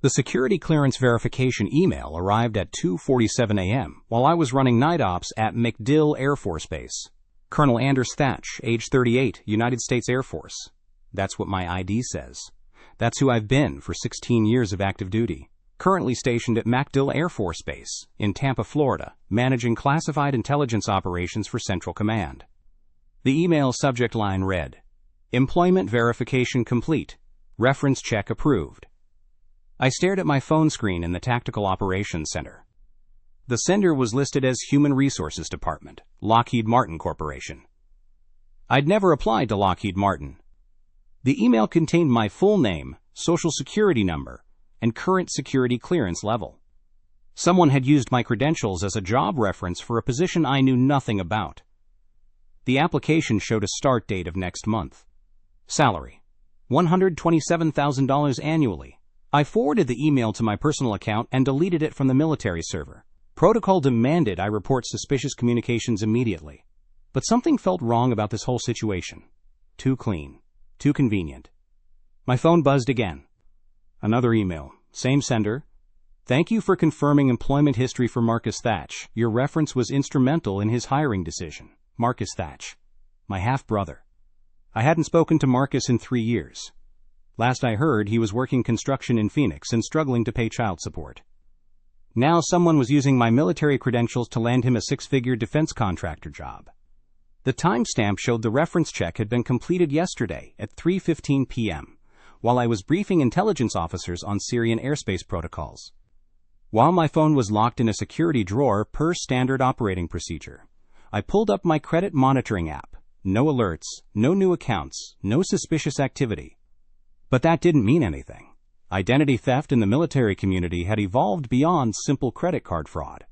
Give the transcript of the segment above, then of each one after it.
The security clearance verification email arrived at 2:47 a.m. while I was running night ops at MacDill Air Force Base. Colonel Anders Thatch, age 38, United States Air Force. That's what my ID says. That's who I've been for 16 years of active duty. Currently stationed at MacDill Air Force Base in Tampa, Florida, managing classified intelligence operations for Central Command. The email subject line read, "Employment verification complete. Reference check approved." I stared at my phone screen in the Tactical Operations Center. The sender was listed as Human Resources Department, Lockheed Martin Corporation. I'd never applied to Lockheed Martin. The email contained my full name, social security number, and current security clearance level. Someone had used my credentials as a job reference for a position I knew nothing about. The application showed a start date of next month. Salary: $127,000 annually. I forwarded the email to my personal account and deleted it from the military server. Protocol demanded I report suspicious communications immediately. But something felt wrong about this whole situation. Too clean. Too convenient. My phone buzzed again. Another email. Same sender. "Thank you for confirming employment history for Marcus Thatch. Your reference was instrumental in his hiring decision." Marcus Thatch. My half-brother. I hadn't spoken to Marcus in 3 years. Last I heard, he was working construction in Phoenix and struggling to pay child support. Now someone was using my military credentials to land him a 6-figure defense contractor job. The timestamp showed the reference check had been completed yesterday at 3:15 p.m., while I was briefing intelligence officers on Syrian airspace protocols. While my phone was locked in a security drawer per standard operating procedure, I pulled up my credit monitoring app. No alerts, no new accounts, no suspicious activity. But that didn't mean anything. Identity theft in the military community had evolved beyond simple credit card fraud.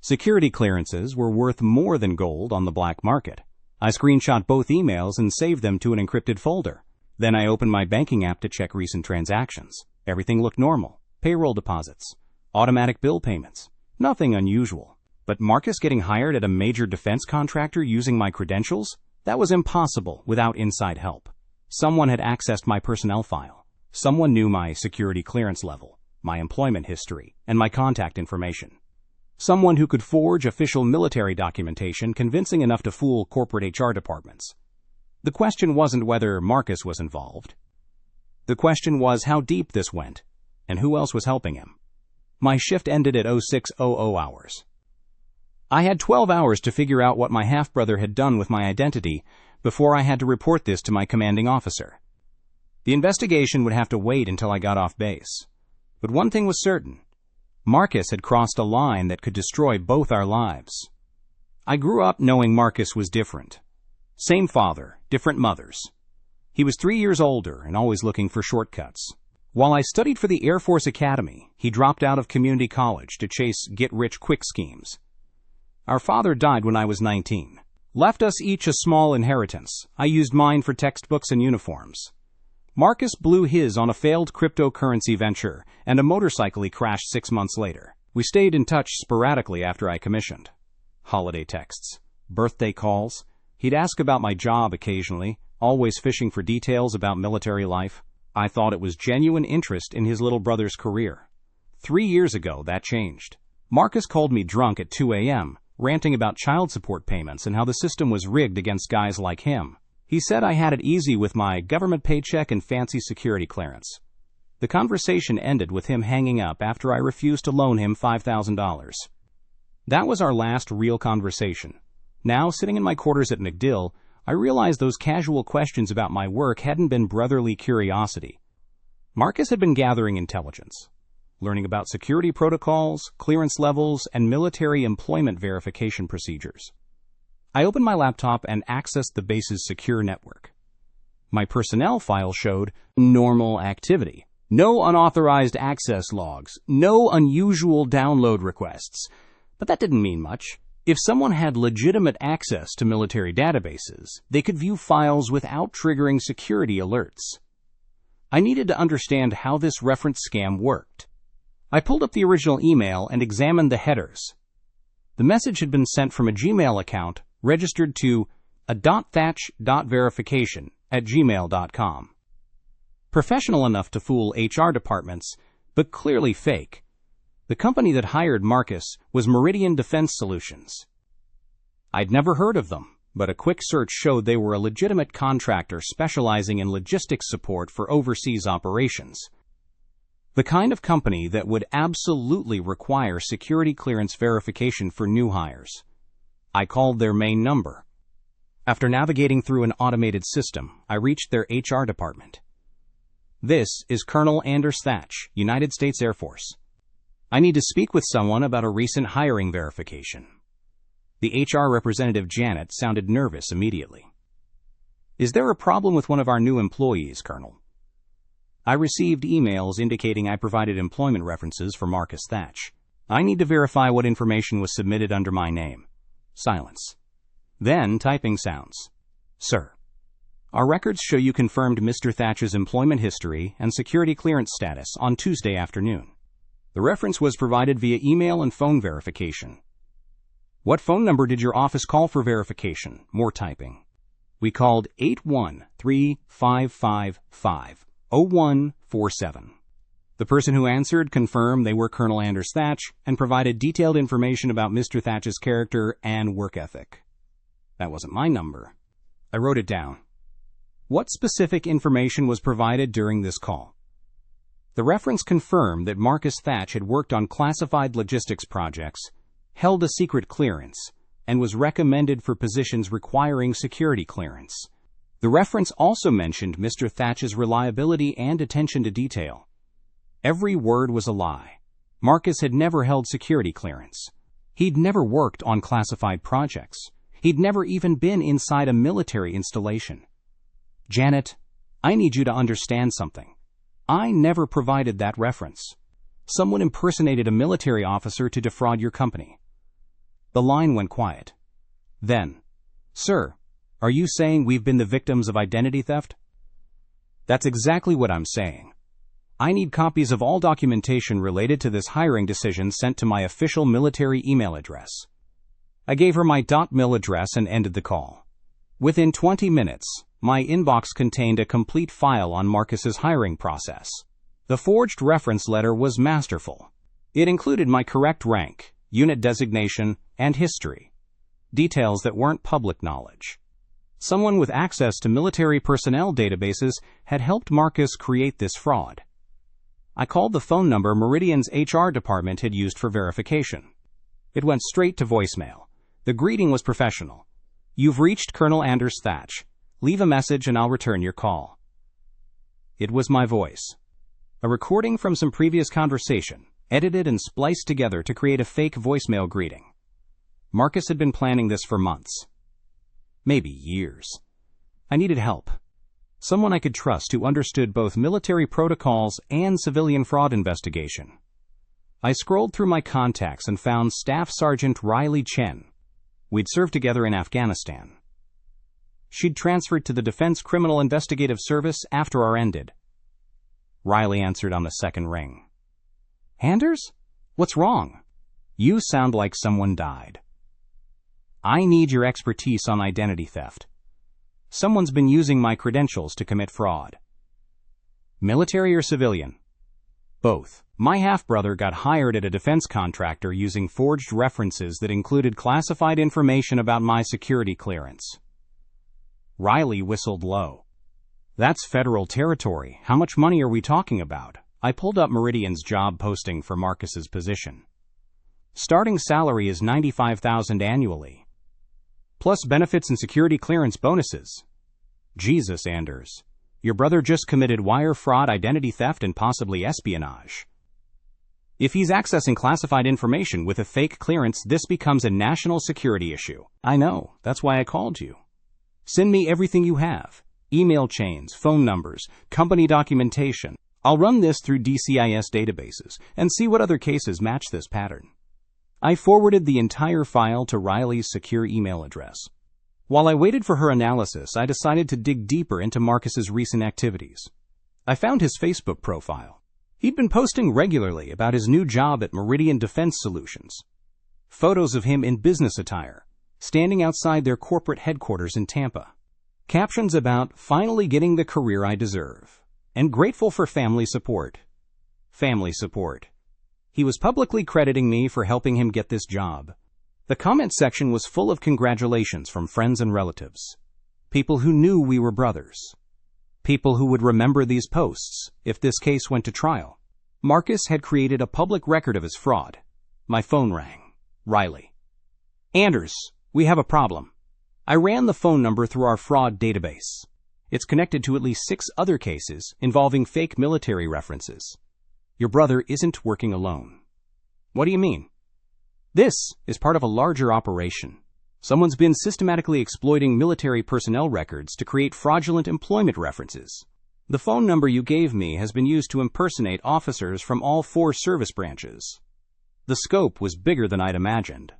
Security clearances were worth more than gold on the black market. I screenshot both emails and saved them to an encrypted folder. Then I opened my banking app to check recent transactions. Everything looked normal. Payroll deposits, automatic bill payments, nothing unusual. But Marcus getting hired at a major defense contractor using my credentials? That was impossible without inside help. Someone had accessed my personnel file. Someone knew my security clearance level, my employment history, and my contact information. Someone who could forge official military documentation convincing enough to fool corporate HR departments. The question wasn't whether Marcus was involved. The question was how deep this went, and who else was helping him. My shift ended at 06:00 hours. I had 12 hours to figure out what my half-brother had done with my identity before I had to report this to my commanding officer. The investigation would have to wait until I got off base. But one thing was certain. Marcus had crossed a line that could destroy both our lives. I grew up knowing Marcus was different. Same father, different mothers. He was 3 years older and always looking for shortcuts. While I studied for the Air Force Academy, he dropped out of community college to chase get-rich-quick schemes. Our father died when I was 19. Left us each a small inheritance. I used mine for textbooks and uniforms. Marcus blew his on a failed cryptocurrency venture and a motorcycle he crashed 6 months later. We stayed in touch sporadically after I commissioned. Holiday texts, birthday calls. He'd ask about my job occasionally, always fishing for details about military life. I thought it was genuine interest in his little brother's career. 3 years ago, that changed. Marcus called me drunk at 2 a.m., ranting about child support payments and how the system was rigged against guys like him. He said I had it easy with my government paycheck and fancy security clearance. The conversation ended with him hanging up after I refused to loan him $5,000. That was our last real conversation. Now, sitting in my quarters at MacDill, I realized those casual questions about my work hadn't been brotherly curiosity. Marcus had been gathering intelligence, learning about security protocols, clearance levels, and military employment verification procedures. I opened my laptop and accessed the base's secure network. My personnel file showed normal activity. No unauthorized access logs, no unusual download requests. But that didn't mean much. If someone had legitimate access to military databases, they could view files without triggering security alerts. I needed to understand how this reference scam worked. I pulled up the original email and examined the headers. The message had been sent from a Gmail account registered to a.thatch.verification@gmail.com. Professional enough to fool HR departments, but clearly fake. The company that hired Marcus was Meridian Defense Solutions. I'd never heard of them, but a quick search showed they were a legitimate contractor specializing in logistics support for overseas operations. The kind of company that would absolutely require security clearance verification for new hires. I called their main number. After navigating through an automated system, I reached their HR department. This is Colonel Anders Thatch, United States Air Force. I need to speak with someone about a recent hiring verification. The HR representative, Janet, sounded nervous immediately. Is there a problem with one of our new employees, Colonel? I received emails indicating I provided employment references for Marcus Thatch. I need to verify what information was submitted under my name. Silence. Then typing sounds. Sir, our records show you confirmed Mr. Thatch's employment history and security clearance status on Tuesday afternoon. The reference was provided via email and phone verification. What phone number did your office call for verification? More typing. We called 813-555-0147. The person who answered confirmed they were Colonel Anders Thatch and provided detailed information about Mr. Thatch's character and work ethic. That wasn't my number. I wrote it down. What specific information was provided during this call? The reference confirmed that Marcus Thatch had worked on classified logistics projects, held a secret clearance, and was recommended for positions requiring security clearance. The reference also mentioned Mr. Thatch's reliability and attention to detail. Every word was a lie. Marcus had never held security clearance. He'd never worked on classified projects. He'd never even been inside a military installation. Janet, I need you to understand something. I never provided that reference. Someone impersonated a military officer to defraud your company. The line went quiet. Then, Sir, are you saying we've been the victims of identity theft? That's exactly what I'm saying. I need copies of all documentation related to this hiring decision sent to my official military email address. I gave her my .mil address and ended the call. Within 20 minutes, my inbox contained a complete file on Marcus's hiring process. The forged reference letter was masterful. It included my correct rank, unit designation, and history. Details that weren't public knowledge. Someone with access to military personnel databases had helped Marcus create this fraud. I called the phone number Meridian's HR department had used for verification. It went straight to voicemail. The greeting was professional. You've reached Colonel Anders Thatch. Leave a message and I'll return your call. It was my voice. A recording from some previous conversation, edited and spliced together to create a fake voicemail greeting. Marcus had been planning this for months. Maybe years. I needed help. Someone I could trust who understood both military protocols and civilian fraud investigation. I scrolled through my contacts and found Staff Sergeant Riley Chen. We'd served together in Afghanistan. She'd transferred to the Defense Criminal Investigative Service after our ended. Riley answered on the second ring. Anders? What's wrong? You sound like someone died. I need your expertise on identity theft. Someone's been using my credentials to commit fraud. Military or civilian? Both. My half-brother got hired at a defense contractor using forged references that included classified information about my security clearance. Riley whistled low. That's federal territory. How much money are we talking about? I pulled up Meridian's job posting for Marcus's position. Starting salary is $95,000 annually. Plus benefits and security clearance bonuses. Jesus, Anders. Your brother just committed wire fraud, identity theft, and possibly espionage. If he's accessing classified information with a fake clearance, this becomes a national security issue. I know. That's why I called you. Send me everything you have. Email chains, phone numbers, company documentation. I'll run this through DCIS databases and see what other cases match this pattern. I forwarded the entire file to Riley's secure email address. While I waited for her analysis, I decided to dig deeper into Marcus's recent activities. I found his Facebook profile. He'd been posting regularly about his new job at Meridian Defense Solutions. Photos of him in business attire, standing outside their corporate headquarters in Tampa. Captions about finally getting the career I deserve, and grateful for family support. family support. He was publicly crediting me for helping him get this job. The comment section was full of congratulations from friends and relatives. People who knew we were brothers. People who would remember these posts if this case went to trial. Marcus had created a public record of his fraud. My phone rang. Riley. Anders, we have a problem. I ran the phone number through our fraud database. It's connected to at least 6 other cases involving fake military references. Your brother isn't working alone. What do you mean? This is part of a larger operation. Someone's been systematically exploiting military personnel records to create fraudulent employment references. The phone number you gave me has been used to impersonate officers from all 4 service branches. The scope was bigger than I'd imagined.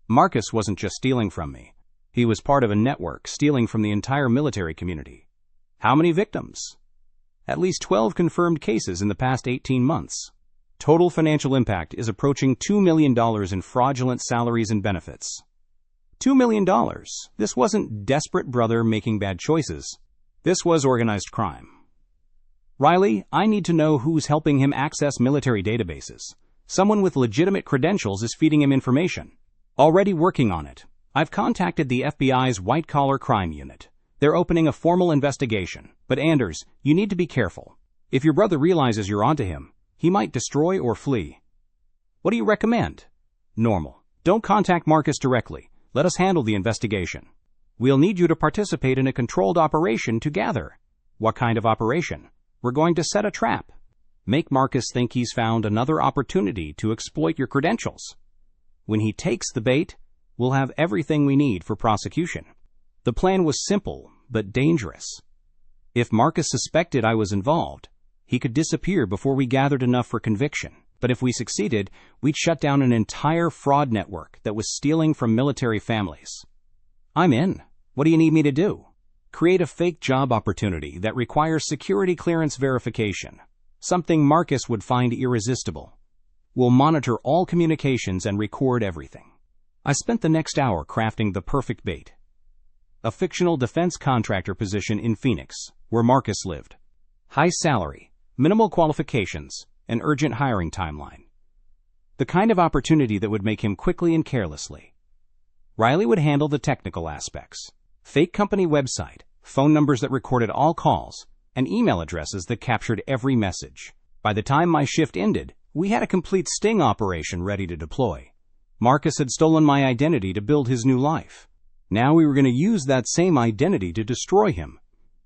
Marcus wasn't just stealing from me. He was part of a network stealing from the entire military community. How many victims? At least 12 confirmed cases in the past 18 months. Total financial impact is approaching $2 million in fraudulent salaries and benefits. $2 million. This wasn't desperate brother making bad choices. This was organized crime. Riley, I need to know who's helping him access military databases. Someone with legitimate credentials is feeding him information. Already working on it. I've contacted the FBI's white-collar crime unit. They're opening a formal investigation. But Anders, you need to be careful. If your brother realizes you're onto him, he might destroy or flee. What do you recommend? Normal. Don't contact Marcus directly. Let us handle the investigation. We'll need you to participate in a controlled operation together. What kind of operation? We're going to set a trap. Make Marcus think he's found another opportunity to exploit your credentials. When he takes the bait, we'll have everything we need for prosecution. The plan was simple, but dangerous. If Marcus suspected I was involved, he could disappear before we gathered enough for conviction. But if we succeeded, we'd shut down an entire fraud network that was stealing from military families. I'm in. What do you need me to do? Create a fake job opportunity that requires security clearance verification. Something Marcus would find irresistible. We'll monitor all communications and record everything. I spent the next hour crafting the perfect bait. A fictional defense contractor position in Phoenix, where Marcus lived. High salary, minimal qualifications, an urgent hiring timeline. The kind of opportunity that would make him quickly and carelessly. Riley would handle the technical aspects. Fake company website, phone numbers that recorded all calls, and email addresses that captured every message. By the time my shift ended, we had a complete sting operation ready to deploy. Marcus had stolen my identity to build his new life. Now we were going to use that same identity to destroy him.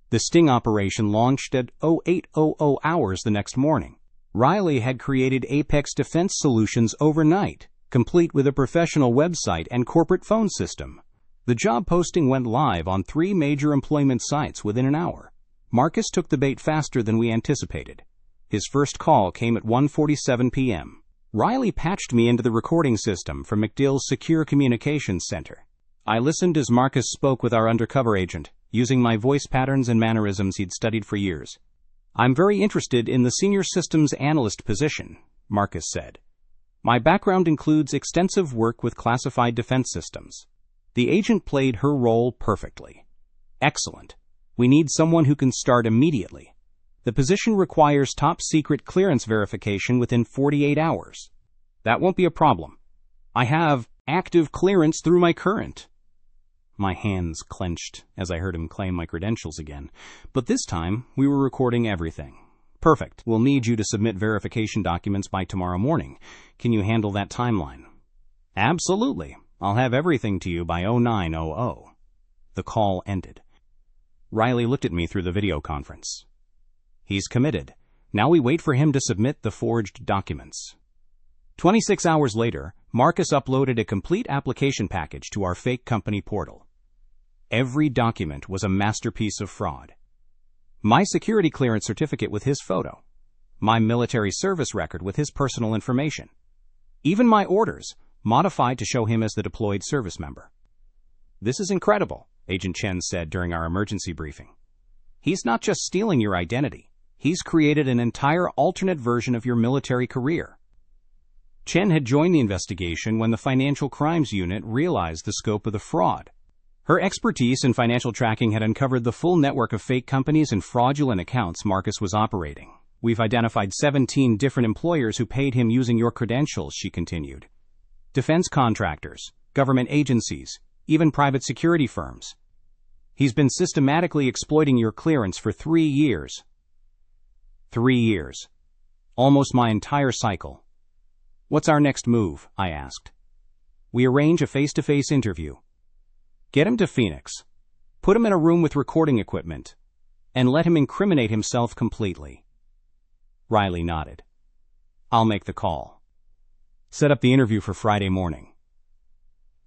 The sting operation launched at 0800 hours the next morning. Riley had created Apex Defense Solutions overnight, complete with a professional website and corporate phone system. The job posting went live on 3 major employment sites within an hour. Marcus took the bait faster than we anticipated. His first call came at 1:47 p.m. Riley patched me into the recording system from MacDill's Secure Communications Center. I listened as Marcus spoke with our undercover agent, using my voice patterns and mannerisms he'd studied for years. I'm very interested in the senior systems analyst position, Marcus said. My background includes extensive work with classified defense systems. The agent played her role perfectly. Excellent. We need someone who can start immediately. The position requires top-secret clearance verification within 48 hours. That won't be a problem. I have active clearance through my current. My hands clenched as I heard him claim my credentials again. But this time, we were recording everything. Perfect. We'll need you to submit verification documents by tomorrow morning. Can you handle that timeline? Absolutely. I'll have everything to you by 0900. The call ended. Riley looked at me through the video conference. He's committed. Now we wait for him to submit the forged documents. 26 hours later, Marcus uploaded a complete application package to our fake company portal. Every document was a masterpiece of fraud. My security clearance certificate with his photo. My military service record with his personal information. Even my orders, modified to show him as the deployed service member. This is incredible, Agent Chen said during our emergency briefing. He's not just stealing your identity. He's created an entire alternate version of your military career. Chen had joined the investigation when the Financial Crimes Unit realized the scope of the fraud. Her expertise in financial tracking had uncovered the full network of fake companies and fraudulent accounts Marcus was operating. We've identified 17 different employers who paid him using your credentials, she continued. Defense contractors, government agencies, even private security firms. He's been systematically exploiting your clearance for 3 years. 3 years. Almost my entire cycle. What's our next move? I asked. We arrange a face-to-face interview. Get him to Phoenix. Put him in a room with recording equipment. And let him incriminate himself completely. Riley nodded. I'll make the call. Set up the interview for Friday morning.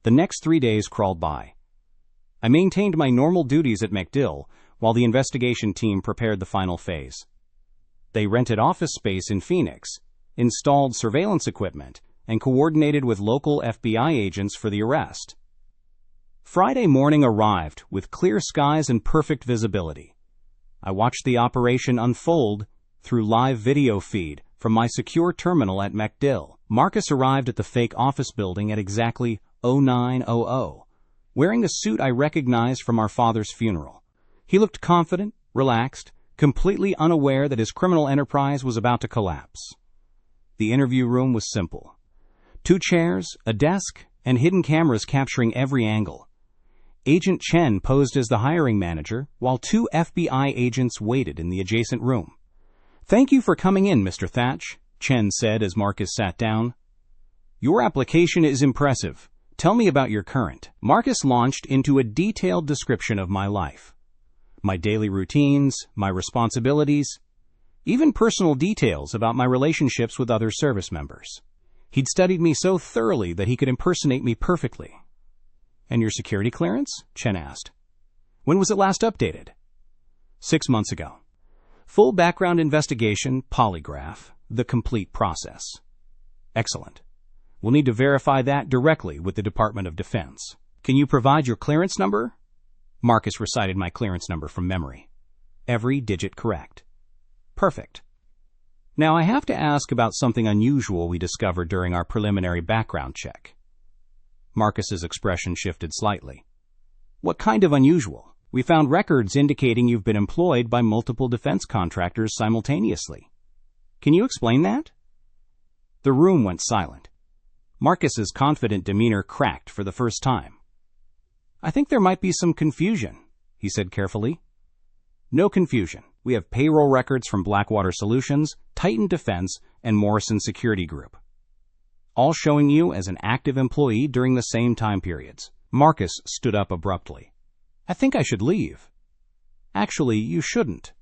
The next 3 days crawled by. I maintained my normal duties at MacDill while the investigation team prepared the final phase. They rented office space in Phoenix, installed surveillance equipment, and coordinated with local FBI agents for the arrest. Friday morning arrived with clear skies and perfect visibility. I watched the operation unfold through live video feed from my secure terminal at MacDill. Marcus arrived at the fake office building at exactly 0900, wearing a suit I recognized from our father's funeral. He looked confident, relaxed, completely unaware that his criminal enterprise was about to collapse. The interview room was simple. 2 chairs, a desk, and hidden cameras capturing every angle. Agent Chen posed as the hiring manager, while 2 FBI agents waited in the adjacent room. Thank you for coming in, Mr. Thatch, Chen said as Marcus sat down. Your application is impressive. Tell me about your current. Marcus launched into a detailed description of my life. My daily routines, my responsibilities, even personal details about my relationships with other service members. He'd studied me so thoroughly that he could impersonate me perfectly. And your security clearance? Chen asked. When was it last updated? 6 months ago. Full background investigation, polygraph, the complete process. Excellent. We'll need to verify that directly with the Department of Defense. Can you provide your clearance number? Marcus recited my clearance number from memory. Every digit correct. Perfect. Now I have to ask about something unusual we discovered during our preliminary background check. Marcus's expression shifted slightly. What kind of unusual? We found records indicating you've been employed by multiple defense contractors simultaneously. Can you explain that? The room went silent. Marcus's confident demeanor cracked for the first time. I think there might be some confusion, he said carefully. No confusion. We have payroll records from Blackwater Solutions, Titan Defense, and Morrison Security Group, all showing you as an active employee during the same time periods. Marcus stood up abruptly. I think I should leave. Actually, you shouldn't.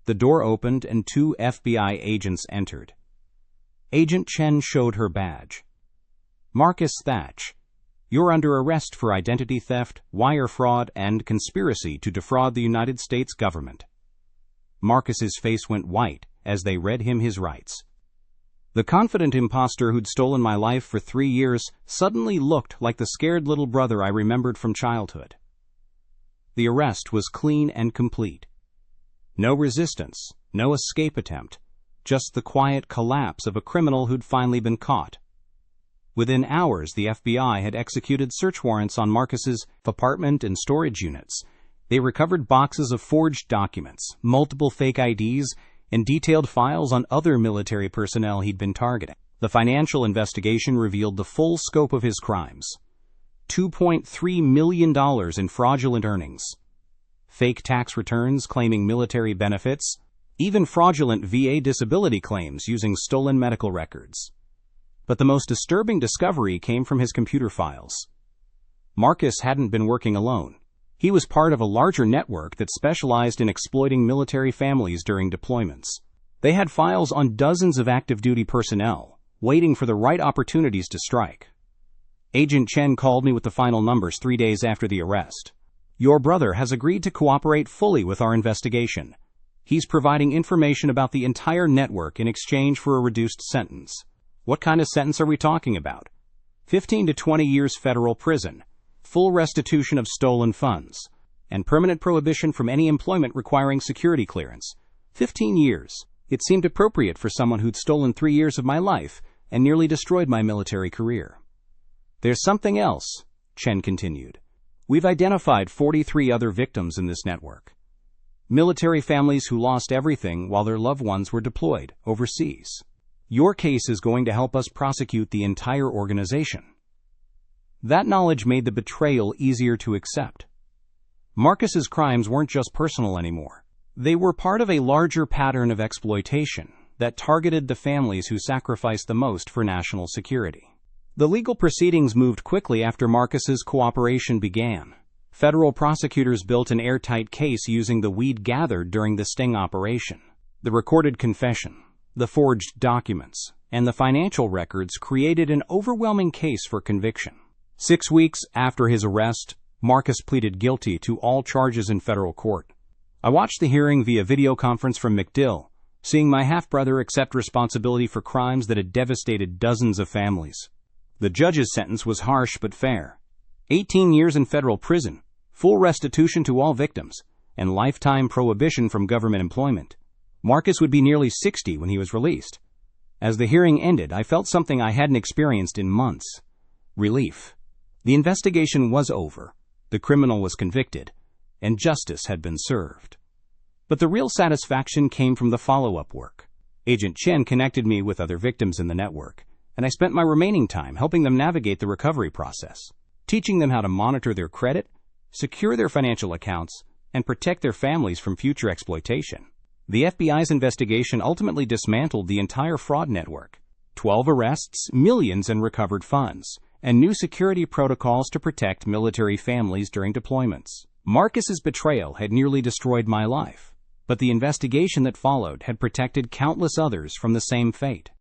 The door opened and 2 FBI agents entered. Agent Chen showed her badge. Marcus Thatch, you're under arrest for identity theft, wire fraud, and conspiracy to defraud the United States government. Marcus's face went white as they read him his rights. The confident imposter who'd stolen my life for 3 years suddenly looked like the scared little brother I remembered from childhood. The arrest was clean and complete. No resistance, no escape attempt, just the quiet collapse of a criminal who'd finally been caught. Within hours, the FBI had executed search warrants on Marcus's apartment and storage units. They recovered boxes of forged documents, multiple fake IDs, and detailed files on other military personnel he'd been targeting. The financial investigation revealed the full scope of his crimes. $2.3 million in fraudulent earnings, fake tax returns claiming military benefits, even fraudulent VA disability claims using stolen medical records. But the most disturbing discovery came from his computer files. Marcus hadn't been working alone. He was part of a larger network that specialized in exploiting military families during deployments. They had files on dozens of active duty personnel, waiting for the right opportunities to strike. Agent Chen called me with the final numbers 3 days after the arrest. Your brother has agreed to cooperate fully with our investigation. He's providing information about the entire network in exchange for a reduced sentence. What kind of sentence are we talking about? 15 to 20 years federal prison, full restitution of stolen funds, and permanent prohibition from any employment requiring security clearance. 15 years. It seemed appropriate for someone who'd stolen 3 years of my life and nearly destroyed my military career. There's something else, Chen continued. We've identified 43 other victims in this network. Military families who lost everything while their loved ones were deployed overseas. Your case is going to help us prosecute the entire organization. That knowledge made the betrayal easier to accept. Marcus's crimes weren't just personal anymore. They were part of a larger pattern of exploitation that targeted the families who sacrificed the most for national security. The legal proceedings moved quickly after Marcus's cooperation began. Federal prosecutors built an airtight case using the weed gathered during the sting operation. The recorded confession, the forged documents, and the financial records created an overwhelming case for conviction. 6 weeks after his arrest, Marcus pleaded guilty to all charges in federal court. I watched the hearing via video conference from MacDill, seeing my half-brother accept responsibility for crimes that had devastated dozens of families. The judge's sentence was harsh but fair. 18 years in federal prison, full restitution to all victims, and lifetime prohibition from government employment. Marcus would be nearly 60 when he was released. As the hearing ended, I felt something I hadn't experienced in months. Relief. The investigation was over, the criminal was convicted, and justice had been served. But the real satisfaction came from the follow-up work. Agent Chen connected me with other victims in the network, and I spent my remaining time helping them navigate the recovery process, teaching them how to monitor their credit, secure their financial accounts, and protect their families from future exploitation. The FBI's investigation ultimately dismantled the entire fraud network. 12 arrests, millions in recovered funds, and new security protocols to protect military families during deployments. Marcus's betrayal had nearly destroyed my life, but the investigation that followed had protected countless others from the same fate.